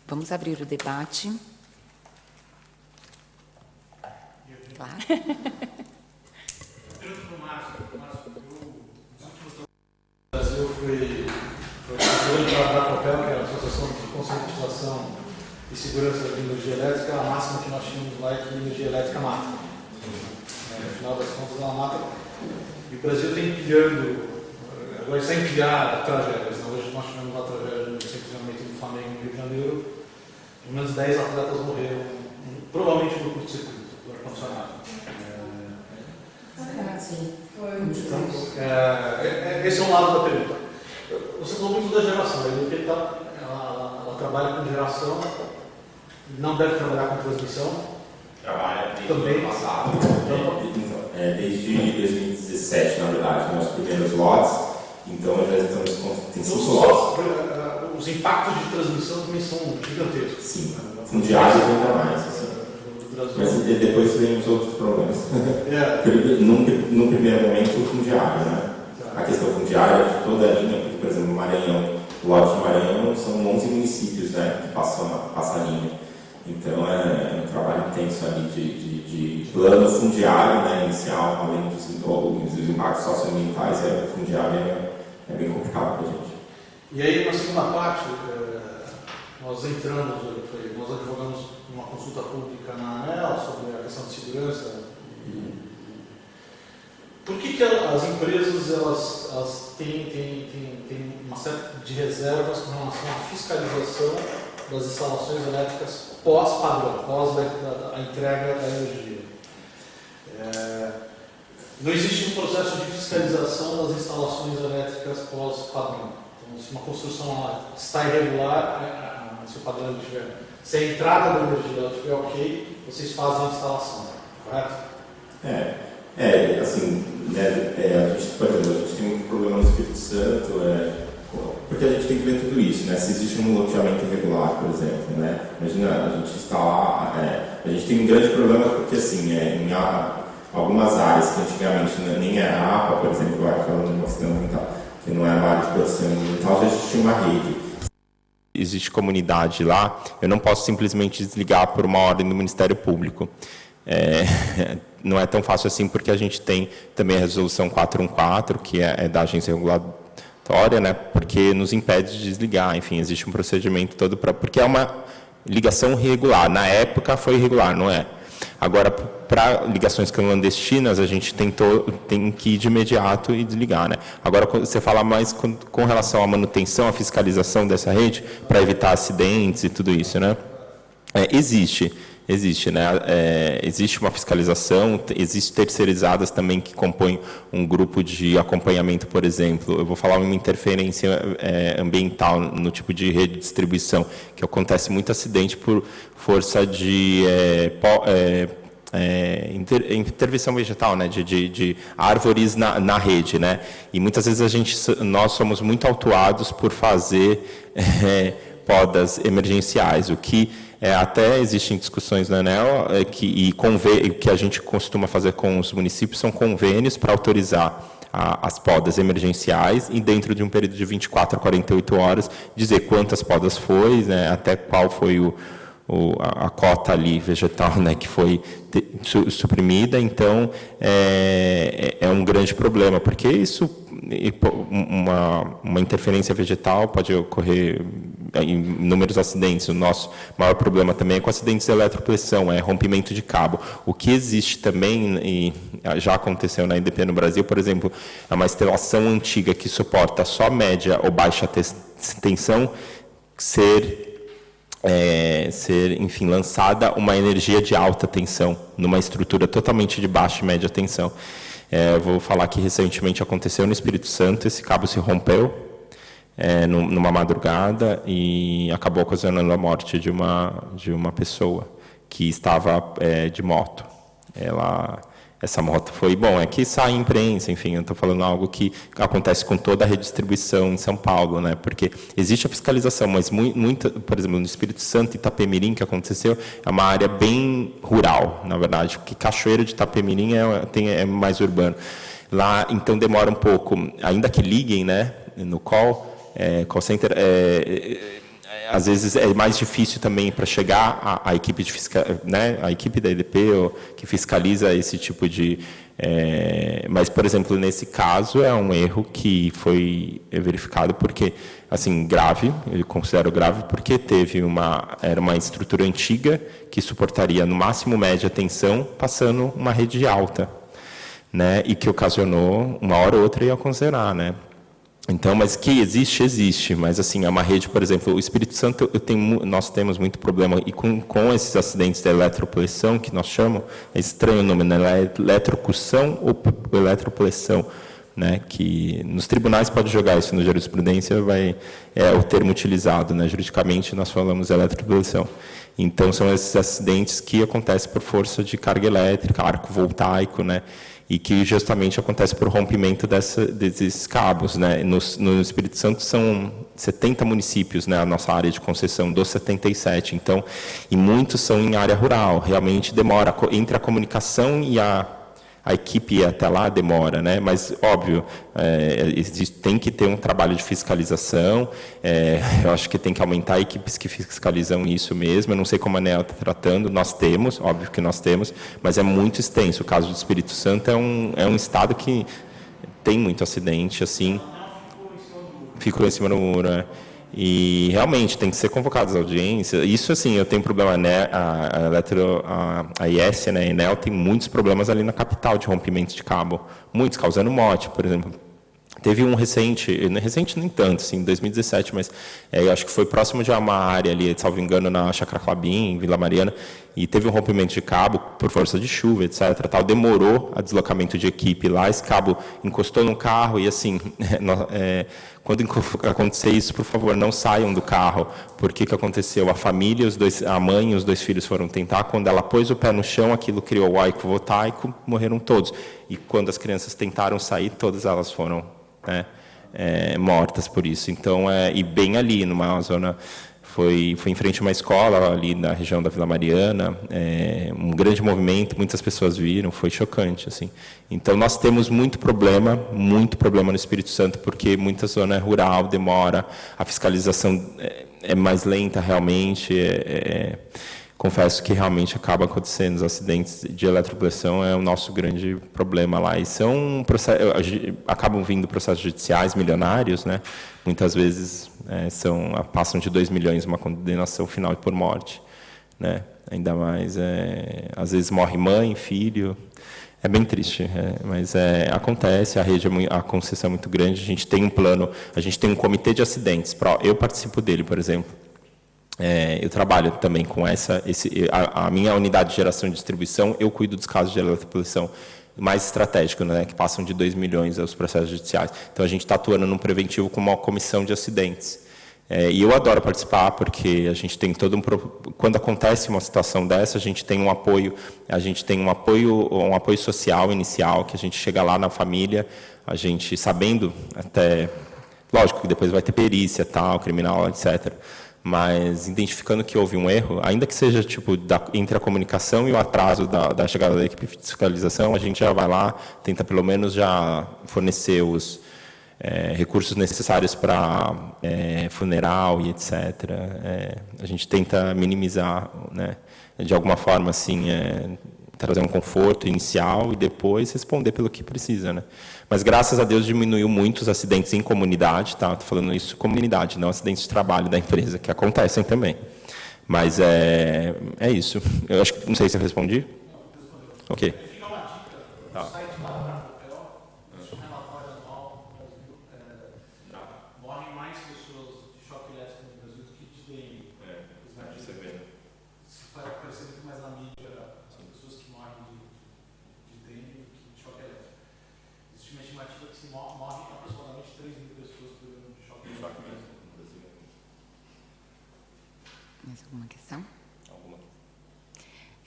Vamos abrir o debate. Claro. O Brasil foi para a COPEL, que é a Associação de Conscientização e Segurança de Energia Elétrica. A máxima que nós tínhamos lá é que energia elétrica mata. No final das contas, ela mata. E o Brasil tem empilhando, agora está empilhar tragédias. Hoje nós tivemos uma tragédia no simplesmente do Flamengo, no Rio de Janeiro. Pelo menos 10 atletas morreram, provavelmente no curto-circuito do ar-condicionado. Então, esse é um lado da pergunta. Você falou muito da geração. Ela trabalha com geração, não deve trabalhar com transmissão. Trabalha desde também. O ano passado. Desde 2017, na verdade, nossos primeiros lotes. Então, já estamos com 5 lotes. Os impactos de transmissão também são gigantescos. Sim, fundiário ainda mais. Assim. Mas depois vem os outros problemas. Num primeiro momento, o fundiário, né? A questão fundiária de toda a linha, porque, por exemplo, o Maranhão, o lote de Maranhão são 11 municípios, né, que passam a linha. Então, é um trabalho intenso ali de plano fundiário, né, inicial, além dos impactos socioambientais, o fundiário é bem complicado para a gente. E aí, na segunda parte, nós advogamos uma consulta pública na ANEEL sobre a questão de segurança. Por que as empresas elas têm uma série de reservas com relação à fiscalização das instalações elétricas pós-padrão, pós a entrega da energia? Não existe um processo de fiscalização das instalações elétricas pós-padrão. Então, se uma construção está irregular, se o padrão tiver, se a entrada da energia estiver ok, vocês fazem a instalação, correto? Assim, né, a gente tem um problema no Espírito Santo, porque a gente tem que ver tudo isso, né? Se existe um loteamento irregular, por exemplo, né? Imagina, a gente está lá, a gente tem um grande problema porque, assim, em algumas áreas que antigamente nem era APA, por exemplo, falando de uma questão ambiental, que não era uma área de produção ambiental, já existia uma rede. Existe comunidade lá, eu não posso simplesmente desligar por uma ordem do Ministério Público. Não é tão fácil assim, porque a gente tem também a resolução 414, que é da agência regulatória, né, porque nos impede de desligar. Enfim, existe um procedimento todo porque é uma ligação irregular. Na época foi irregular, não é? Agora, para ligações clandestinas, a gente tem que ir de imediato e desligar, né? Agora, você fala mais com relação à manutenção, à fiscalização dessa rede, para evitar acidentes e tudo isso, né? Existe, né? Existe uma fiscalização, existem terceirizadas também que compõem um grupo de acompanhamento, por exemplo. Eu vou falar uma interferência ambiental no tipo de rede de distribuição, que acontece muito acidente por força de intervenção vegetal, né? de árvores na rede, né? E muitas vezes nós somos muito autuados por fazer podas emergenciais, o que até existem discussões na ANEEL que a gente costuma fazer com os municípios, são convênios para autorizar as podas emergenciais e dentro de um período de 24 a 48 horas dizer quantas podas foi, né, até qual foi a cota ali vegetal, né, que foi suprimida. Então, é um grande problema, porque uma interferência vegetal pode ocorrer em inúmeros acidentes. O nosso maior problema também é com acidentes de eletropressão, rompimento de cabo. O que existe também, e já aconteceu na EDP no Brasil, por exemplo, é uma instalação antiga que suporta só média ou baixa tensão enfim, lançada uma energia de alta tensão, numa estrutura totalmente de baixa e média tensão. Eu vou falar que recentemente aconteceu no Espírito Santo, esse cabo se rompeu numa madrugada e acabou ocasionando a morte de uma pessoa que estava de moto. Essa moto foi... Bom, que sai em imprensa, enfim, eu estou falando algo que acontece com toda a redistribuição em São Paulo, né? Porque existe a fiscalização, mas muita, por exemplo, no Espírito Santo, Itapemirim, que aconteceu, é uma área bem rural, na verdade, porque Cachoeiro de Itapemirim é mais urbano. Lá, então, demora um pouco, ainda que liguem, né, no call center, às vezes é mais difícil também para chegar a equipe de né, a equipe da EDP que fiscaliza esse tipo de... mas, por exemplo, nesse caso é um erro que foi verificado porque, assim, grave, eu considero grave, porque era uma estrutura antiga que suportaria no máximo média tensão, passando uma rede alta, né, e que ocasionou uma hora ou outra ia considerar, né. Então, mas que existe, mas assim, é uma rede, por exemplo, o Espírito Santo, nós temos muito problema e com esses acidentes da eletropressão, que nós chamamos, é estranho o nome, né? Eletrocução ou eletropressão, né? Que nos tribunais pode jogar isso, na jurisprudência é o termo utilizado, né? Juridicamente nós falamos eletropressão. Então, são esses acidentes que acontecem por força de carga elétrica, arco voltaico, né? E que justamente acontece por rompimento desses cabos, né? No Espírito Santo são 70 municípios, né, a nossa área de concessão, dos 77, então, e muitos são em área rural, realmente demora, entre a comunicação e a equipe ir até lá demora, né? Mas, óbvio, tem que ter um trabalho de fiscalização, eu acho que tem que aumentar equipes que fiscalizam isso mesmo, eu não sei como a ANEEL está tratando, nós temos, óbvio que nós temos, mas é muito extenso. O caso do Espírito Santo é um estado que tem muito acidente, assim, ficou em cima do muro, né? E realmente tem que ser convocadas audiências. Isso, assim, eu tenho problema, né? A IS, né? A Enel tem muitos problemas ali na capital de rompimento de cabo, muitos causando morte, por exemplo. Teve um recente nem tanto, assim, em 2017, mas eu acho que foi próximo de uma área ali, salvo engano, na Chácara Clabim, em Vila Mariana, e teve um rompimento de cabo por força de chuva, etc. Tal, demorou a deslocamento de equipe lá, esse cabo encostou no carro e, assim, quando acontecer isso, por favor, não saiam do carro. Por que aconteceu? A família, a mãe e os dois filhos foram tentar, quando ela pôs o pé no chão, aquilo criou o arco voltaico, morreram todos. E quando as crianças tentaram sair, todas elas foram, né, mortas por isso. Então, e bem ali, numa zona... Foi em frente a uma escola, ali na região da Vila Mariana, um grande movimento, muitas pessoas viram, foi chocante, assim. Então, nós temos muito problema no Espírito Santo, porque muita zona é rural, demora, a fiscalização é mais lenta, realmente, confesso que realmente acaba acontecendo, os acidentes de eletropressão é o nosso grande problema lá, e acabam vindo processos judiciais milionários, né? Muitas vezes passam de 2 milhões uma condenação final por morte, né? Ainda mais, às vezes morre mãe, filho, é bem triste, mas acontece, a concessão é muito grande, a gente tem um plano, a gente tem um comitê de acidentes, eu participo dele, por exemplo. Eu trabalho também com a minha unidade de geração e distribuição, eu cuido dos casos de eletropressão mais estratégicos, né, que passam de 2 milhões os processos judiciais. Então, a gente está atuando num preventivo com uma comissão de acidentes. E eu adoro participar, porque a gente tem quando acontece uma situação dessa, a gente tem um apoio social inicial, que a gente chega lá na família, a gente sabendo até, lógico que depois vai ter perícia, tal, criminal, etc., mas identificando que houve um erro, ainda que seja tipo entre a comunicação e o atraso da chegada da equipe de fiscalização, a gente já vai lá, tenta pelo menos já fornecer os recursos necessários para funeral e etc. A gente tenta minimizar, né, de alguma forma, assim, trazer um conforto inicial e depois responder pelo que precisa, né? Mas, graças a Deus, diminuiu muito os acidentes em comunidade, tá? Estou falando isso comunidade, não acidentes de trabalho da empresa, que acontecem também. Mas é isso. Eu acho que, não sei se eu respondi. Ok. Tá. Morrem mais pessoas de choque elétrico no Brasil do que de dengue. Isso vai aparecer muito mais na mídia, as pessoas que morrem de dengue do que de choque elétrico. Existe uma estimativa que se morrem aproximadamente 3 mil pessoas por ano de choque elétrico no Brasil. Mais alguma questão?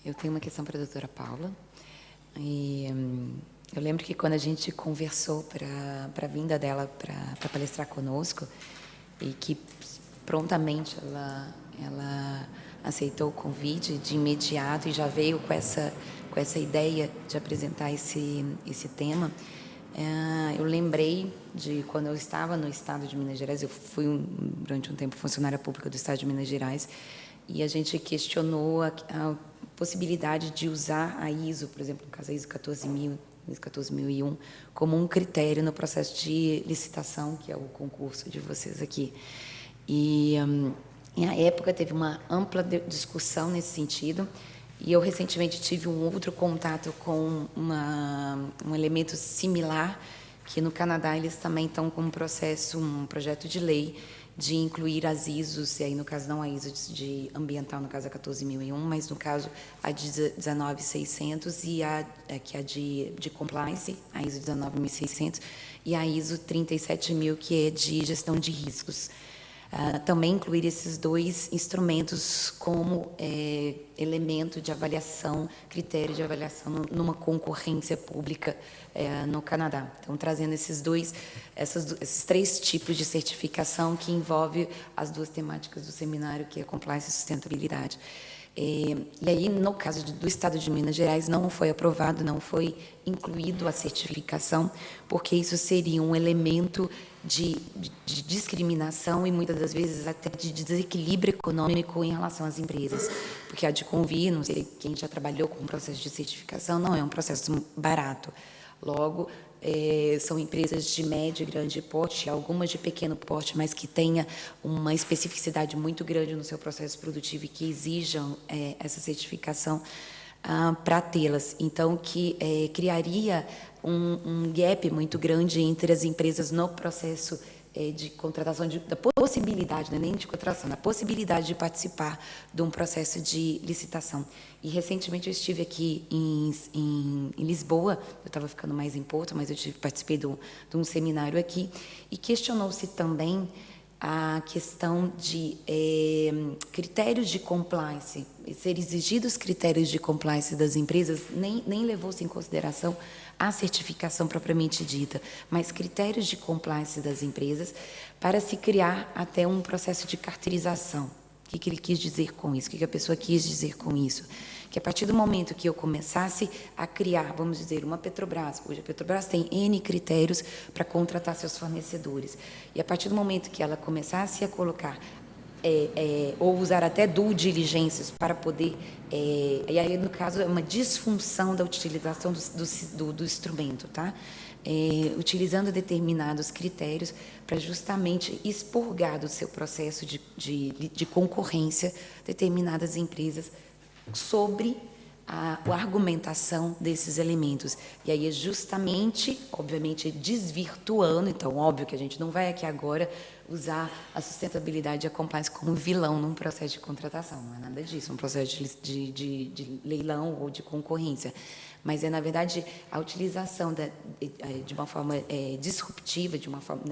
Eu tenho uma questão para a doutora Paula. Eu lembro que quando a gente conversou para a vinda dela para palestrar conosco, e que prontamente ela aceitou o convite de imediato e já veio com essa ideia de apresentar esse tema, eu lembrei de quando eu estava no estado de Minas Gerais. Eu fui durante um tempo funcionária pública do estado de Minas Gerais, e a gente questionou a possibilidade de usar a ISO, por exemplo, no caso a ISO 14001, como um critério no processo de licitação, que é o concurso de vocês aqui. E na época teve uma ampla discussão nesse sentido, e eu recentemente tive um outro contato com um elemento similar, que no Canadá eles também estão com um projeto de lei de incluir as ISOs, e aí no caso não a ISO de ambiental, no caso a 14001, mas no caso a de 19600 e que é de compliance, a ISO 19600, e a ISO 37000, que é de gestão de riscos. Também incluir esses dois instrumentos como elemento de avaliação, critério de avaliação numa concorrência pública no Canadá. Então, trazendo esses 3 tipos de certificação que envolve as 2 temáticas do seminário, que é compliance e sustentabilidade. E aí, no caso do Estado de Minas Gerais, não foi aprovado, não foi incluído a certificação, porque isso seria um elemento de discriminação e, muitas das vezes, até de desequilíbrio econômico em relação às empresas. Porque a de Convir, não sei quem já trabalhou com o processo de certificação, não é um processo barato. Logo, são empresas de médio e grande porte, algumas de pequeno porte, mas que tenha uma especificidade muito grande no seu processo produtivo e que exijam essa certificação para tê-las. Então, que criaria um gap muito grande entre as empresas no processo de contratação, da possibilidade, não é nem de contratação, da possibilidade de participar de um processo de licitação. E, recentemente, eu estive aqui em Lisboa, eu estava ficando mais em Porto, mas eu participei de um seminário aqui, e questionou-se também a questão de critérios de compliance, ser exigidos critérios de compliance das empresas, nem levou-se em consideração a certificação propriamente dita, mas critérios de compliance das empresas para se criar até um processo de carteirização. O que ele quis dizer com isso? O que a pessoa quis dizer com isso? Que a partir do momento que eu começasse a criar, vamos dizer, uma Petrobras, hoje a Petrobras tem N critérios para contratar seus fornecedores, e a partir do momento que ela começasse a colocar ou usar até due diligências para poder, e aí no caso é uma disfunção da utilização do instrumento, tá? Utilizando determinados critérios para justamente expurgar do seu processo de concorrência determinadas empresas sobre a argumentação desses elementos. E aí é justamente, obviamente, desvirtuando. Então, óbvio que a gente não vai aqui agora usar a sustentabilidade e a compliance como vilão num processo de contratação, não é nada disso, um processo de leilão ou de concorrência. Mas na verdade, a utilização de uma forma disruptiva, de uma forma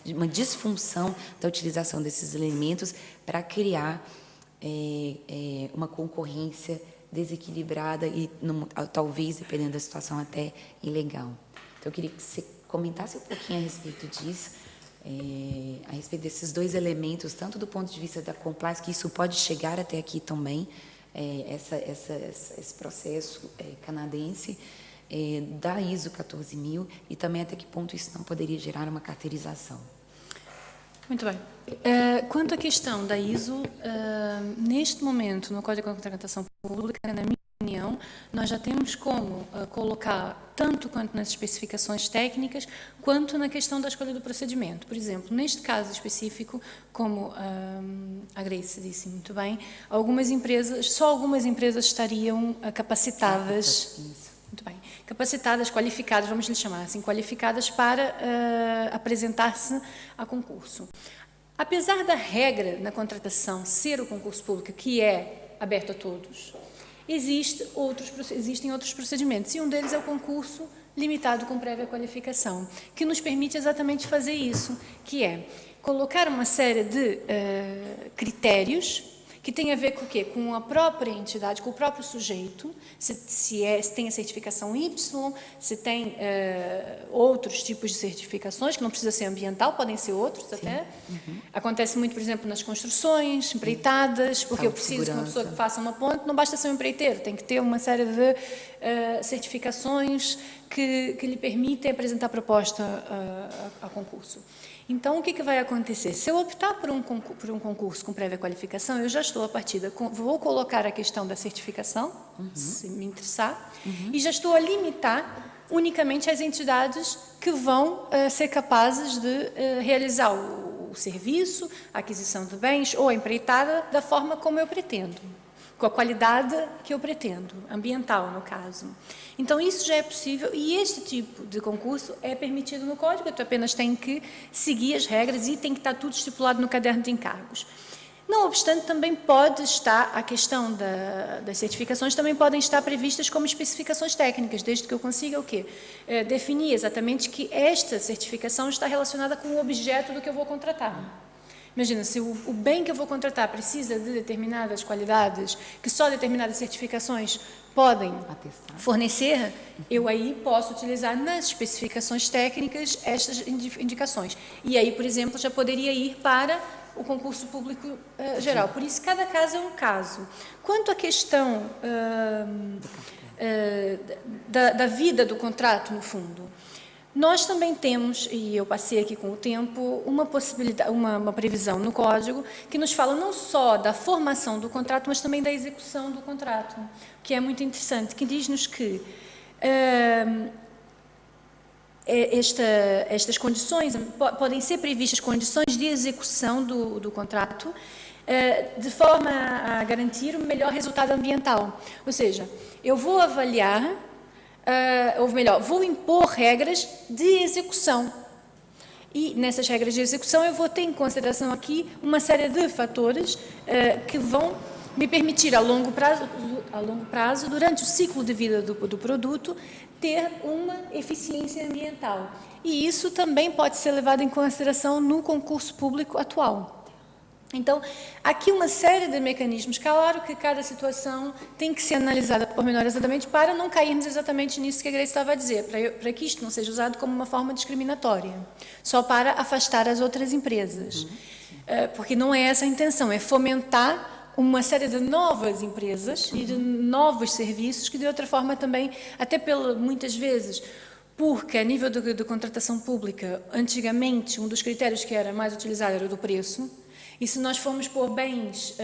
de uma disfunção da utilização desses elementos para criar uma concorrência desequilibrada e, talvez, dependendo da situação, até ilegal. Então, eu queria que você comentasse um pouquinho a respeito disso, a respeito desses 2 elementos, tanto do ponto de vista da compliance, que isso pode chegar até aqui também, esse processo canadense, da ISO 14000, e também até que ponto isso não poderia gerar uma carteirização. Muito bem. Quanto à questão da ISO, neste momento, no Código de Contratação Pública, na minha opinião, nós já temos como colocar, tanto quanto nas especificações técnicas, quanto na questão da escolha do procedimento. Por exemplo, neste caso específico, como a Grace disse muito bem, só algumas empresas estariam capacitadas... Muito bem. Capacitadas, qualificadas, vamos lhe chamar assim, qualificadas para apresentar-se a concurso. Apesar da regra na contratação ser o concurso público, que é aberto a todos, existem outros procedimentos, e um deles é o concurso limitado com prévia qualificação, que nos permite exatamente fazer isso, que é colocar uma série de critérios que tem a ver com o quê? Com a própria entidade, com o próprio sujeito, se tem a certificação Y, se tem outros tipos de certificações, que não precisa ser ambiental, podem ser outros até. Acontece muito, por exemplo, nas construções, empreitadas, porque eu preciso de uma pessoa que faça uma ponte, não basta ser um empreiteiro, tem que ter uma série de certificações que lhe permitem apresentar proposta a concurso. Então, o que vai acontecer? Se eu optar por um concurso com prévia qualificação, eu já estou, a partida, vou colocar a questão da certificação, se me interessar, e já estou a limitar unicamente as entidades que vão ser capazes de realizar o serviço, a aquisição de bens ou a empreitada da forma como eu pretendo, com a qualidade que eu pretendo, ambiental, no caso. Então, isso já é possível e este tipo de concurso é permitido no Código, tu apenas tem que seguir as regras e tem que estar tudo estipulado no caderno de encargos. Não obstante, também pode estar, a questão das certificações também podem estar previstas como especificações técnicas, desde que eu consiga o quê? Definir exatamente que esta certificação está relacionada com o objeto do que eu vou contratar. Imagina, se o bem que eu vou contratar precisa de determinadas qualidades, que só determinadas certificações podem fornecer, eu aí posso utilizar nas especificações técnicas estas indicações. E aí, por exemplo, já poderia ir para o concurso público geral. Por isso, cada caso é um caso. Quanto à questão da vida do contrato, no fundo, nós também temos, e eu passei aqui com o tempo, uma possibilidade, uma previsão no Código que nos fala não só da formação do contrato, mas também da execução do contrato, que é muito interessante, que diz-nos que estas condições, podem ser previstas condições de execução do contrato, de forma a garantir o melhor resultado ambiental. Ou seja, eu vou avaliar, ou melhor, vou impor regras de execução. E nessas regras de execução eu vou ter em consideração aqui uma série de fatores que vão me permitir, a longo prazo, durante o ciclo de vida do produto, ter uma eficiência ambiental. E isso também pode ser levado em consideração no concurso público atual. Então, aqui uma série de mecanismos, claro que cada situação tem que ser analisada pormenorizadamente para não cairmos exatamente nisso que a Grace estava a dizer, para que isto não seja usado como uma forma discriminatória, só para afastar as outras empresas. Porque não é essa a intenção, é fomentar uma série de novas empresas e de novos serviços que, de outra forma, também, até muitas vezes, porque a nível de contratação pública, antigamente, um dos critérios que era mais utilizado era o do preço. E se nós formos pôr bens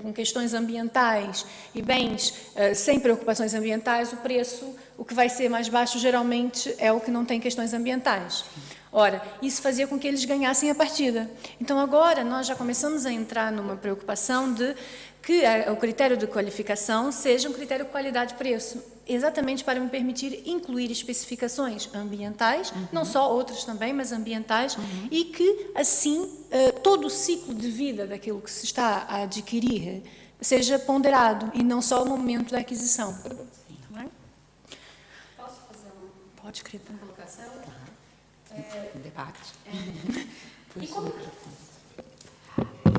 com questões ambientais e bens sem preocupações ambientais, o preço, o que vai ser mais baixo, geralmente, é o que não tem questões ambientais. Ora, isso fazia com que eles ganhassem a partida. Então, agora, nós já começamos a entrar numa preocupação de que o critério de qualificação seja um critério de qualidade-preço, exatamente para me permitir incluir especificações ambientais, não só outras também, mas ambientais, e que, assim, todo o ciclo de vida daquilo que se está a adquirir seja ponderado, e não só o momento da aquisição. Tá bem? Posso fazer uma Pode, querida. colocação? Debate. E como,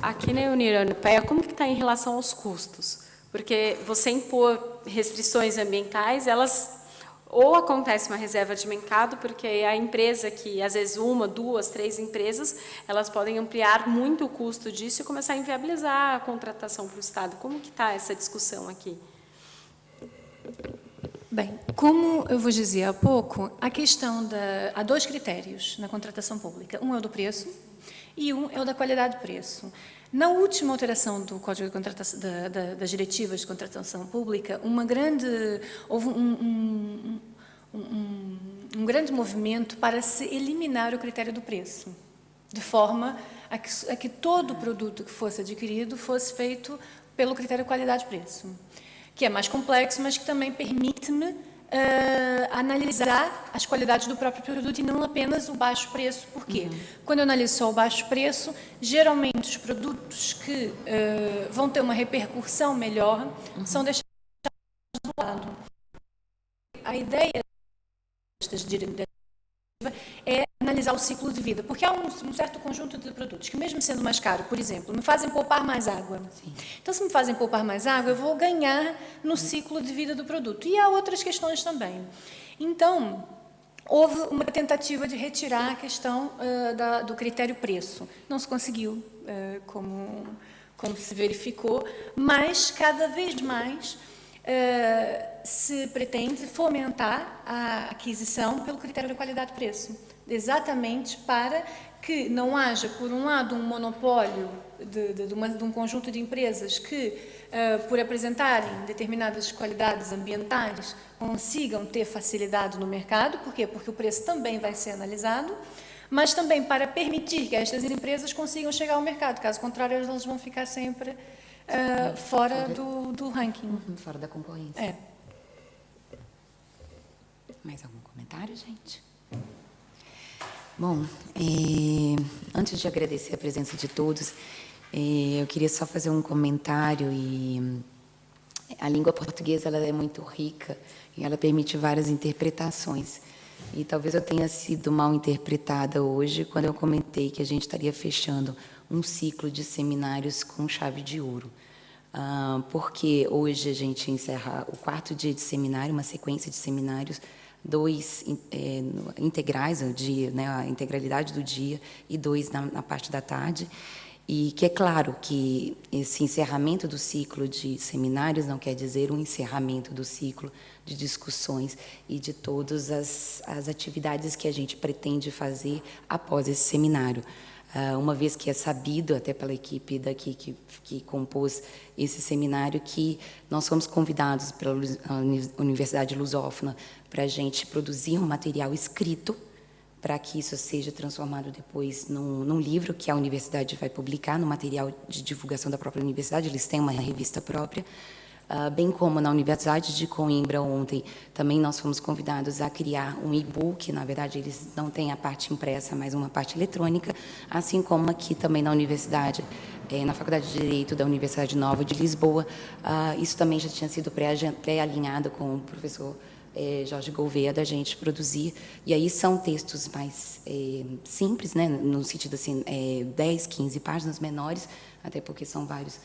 aqui na União Europeia, como que está em relação aos custos? Porque você impor restrições ambientais, elas ou acontece uma reserva de mercado, porque a empresa que, às vezes, 1, 2, 3 empresas, elas podem ampliar muito o custo disso e começar a inviabilizar a contratação para o Estado. Como que está essa discussão aqui? Bem, como eu vou dizer há pouco, há 2 critérios na contratação pública. Um é o do preço e um é o da qualidade de preço. Na última alteração do Código de Contratação, das diretivas de contratação pública, houve um grande movimento para se eliminar o critério do preço, de forma a que todo produto que fosse adquirido fosse feito pelo critério qualidade-preço, que é mais complexo, mas que também permite-me analisar as qualidades do próprio produto e não apenas o baixo preço. Por quê? Quando eu analiso só o baixo preço, geralmente os produtos que vão ter uma repercussão melhor são deixados do lado. A ideia destas diretivas é analisar o ciclo de vida, porque há um certo conjunto de produtos que, mesmo sendo mais caro, por exemplo, me fazem poupar mais água. Sim. Então, se me fazem poupar mais água, eu vou ganhar no ciclo de vida do produto. E há outras questões também. Então, houve uma tentativa de retirar a questão do critério preço. Não se conseguiu, como se verificou, mas cada vez mais se pretende fomentar a aquisição pelo critério de qualidade-preço, exatamente para que não haja, por um lado, um monopólio de um conjunto de empresas que, por apresentarem determinadas qualidades ambientais, consigam ter facilidade no mercado. Por quê? Porque o preço também vai ser analisado, mas também para permitir que estas empresas consigam chegar ao mercado. Caso contrário, elas vão ficar sempre fora do ranking. Fora da concorrência. É. Mais algum comentário, gente? Bom, antes de agradecer a presença de todos, eu queria só fazer um comentário. A língua portuguesa ela é muito rica e ela permite várias interpretações. E talvez eu tenha sido mal interpretada hoje quando eu comentei que a gente estaria fechando um ciclo de seminários com chave de ouro. Porque hoje a gente encerra o 4º dia de seminário, uma sequência de seminários, 2 integrais ao dia, né, a integralidade do dia, e 2 na parte da tarde. E que é claro que esse encerramento do ciclo de seminários não quer dizer um encerramento do ciclo de discussões e de todas as atividades que a gente pretende fazer após esse seminário. Uma vez que é sabido, até pela equipe daqui que compôs esse seminário, que nós fomos convidados pela Universidade Lusófona para a gente produzir um material escrito, para que isso seja transformado depois num livro que a universidade vai publicar, no material de divulgação da própria universidade. Eles têm uma revista própria. Bem como na Universidade de Coimbra ontem, também nós fomos convidados a criar um e-book. Na verdade, eles não têm a parte impressa, mas uma parte eletrônica, assim como aqui também na universidade, na Faculdade de Direito da Universidade Nova de Lisboa. Isso também já tinha sido pré-alinhado com o professor Jorge Gouveia, da gente produzir. E aí são textos mais simples, né, no sentido assim, 10, 15 páginas menores, até porque são vários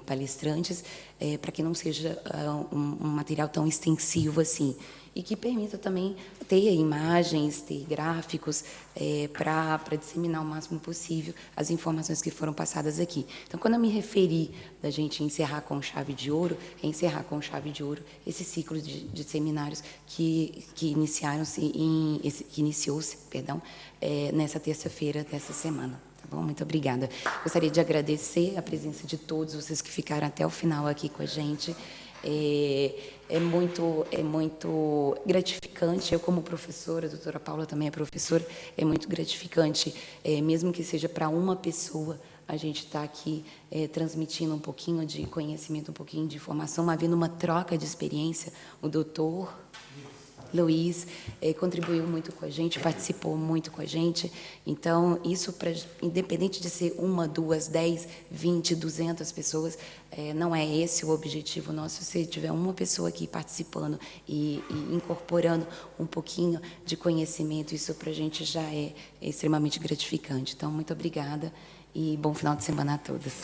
palestrantes, para que não seja um material tão extensivo assim, e que permita também ter imagens, ter gráficos, para disseminar o máximo possível as informações que foram passadas aqui. Então, quando eu me referi da gente encerrar com chave de ouro, é encerrar com chave de ouro esse ciclo de seminários que iniciou-se, nessa terça-feira dessa semana. Bom, muito obrigada. Gostaria de agradecer a presença de todos vocês que ficaram até o final aqui com a gente. É muito gratificante. Eu, como professora, a doutora Paula também é professora, é muito gratificante, mesmo que seja para uma pessoa, a gente está aqui transmitindo um pouquinho de conhecimento, um pouquinho de informação, havendo uma troca de experiência. O doutor Luiz contribuiu muito com a gente, participou muito com a gente. Então, isso, independente de ser 1, 2, 10, 20, 200 pessoas, não é esse o objetivo nosso. Se tiver uma pessoa aqui participando e incorporando um pouquinho de conhecimento, isso para a gente já é extremamente gratificante. Então, muito obrigada e bom final de semana a todos.